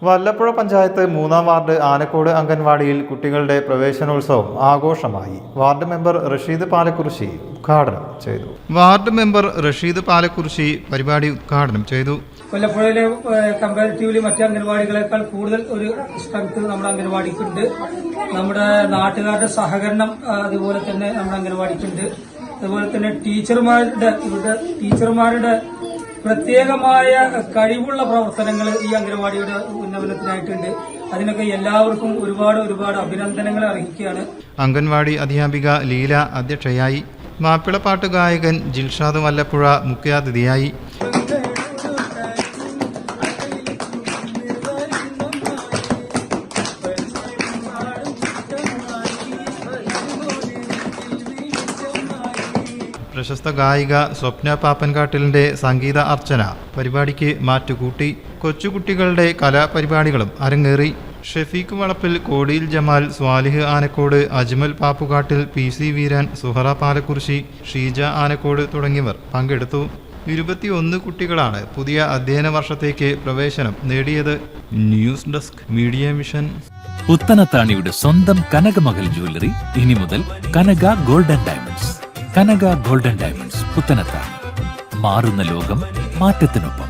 Vallappuzha panchayat 3-ാം ward Anakkode അംഗൻവാടിയിൽ കുട്ടികളുടെ പ്രവേശനോത്സവം ആഘോഷമായി. വാർഡ് മെമ്പർ റഷീദ് പാലക്കുറിശി ഉദ്ഘാടനം ചെയ്തു. പരിപാടി ഉദ്ഘാടനം ചെയ്തു. വല്ലപ്പുഴയിലെ കമ്പാരിറ്റീവ്ലി മറ്റ് അംഗൻവാടികളെക്കാൾ കൂടുതൽ ഒരു സ്ട്രെങ്ത് നമ്മുടെ അംഗൻവാടിക്കുണ്ട്. നമ്മുടെ നാട്ടുകാരുടെ സഹകരണം അതുപോലെ തന്നെ നമ്മുടെ അംഗൻവാടിക്കുണ്ട്. അതുപോലെ തന്നെ ടീച്ചർമാരുടെ പ്രത്യേകമായ കഴിവുള്ള പ്രവർത്തനങ്ങൾ ഈ അംഗൻവാടിയുടെ ഉന്നമനത്തിനായിട്ടുണ്ട്. അതിനൊക്കെ എല്ലാവർക്കും ഒരുപാട് അഭിനന്ദനങ്ങൾ അർഹിക്കുകയാണ്. അംഗൻവാടി അധ്യാപിക ലീല അധ്യക്ഷയായി. മാപ്പിളപ്പാട്ട് ഗായകൻ ജിൽഷാദ് വല്ലപ്പുഴ മുഖ്യാതിഥിയായി. പ്രശസ്ത ഗായിക സ്വപ്ന പാപ്പൻകാട്ടിലിന്റെ സംഗീത അർച്ചന പരിപാടിക്ക് മാറ്റുകൂട്ടി. കൊച്ചുകുട്ടികളുടെ കലാപരിപാടികളും അരങ്ങേറി. ഷെഫീഖ് വളപ്പിൽ, കോടിയിൽ ജമാൽ, സ്വാലിഹ് ആനക്കോട്, അജ്മൽ പാപ്പുകാട്ടിൽ, PC വീരാൻ, സുഹറ പാലക്കുറിശി, ഷീജ ആനക്കോട് തുടങ്ങിയവർ പങ്കെടുത്തു. 21 കുട്ടികളാണ് പുതിയ അധ്യയന വർഷത്തേക്ക് പ്രവേശനം നേടിയത്. News desk media mission. പുത്തനത്താണിയുടെ സ്വന്തം കനകമകൽ ജ്വല്ലറി ഇനി മുതൽ Kanaka golden diamonds. Kanaka golden diamonds Puthanathani. മാറുന്ന ലോകം, മാറ്റത്തിനൊപ്പം.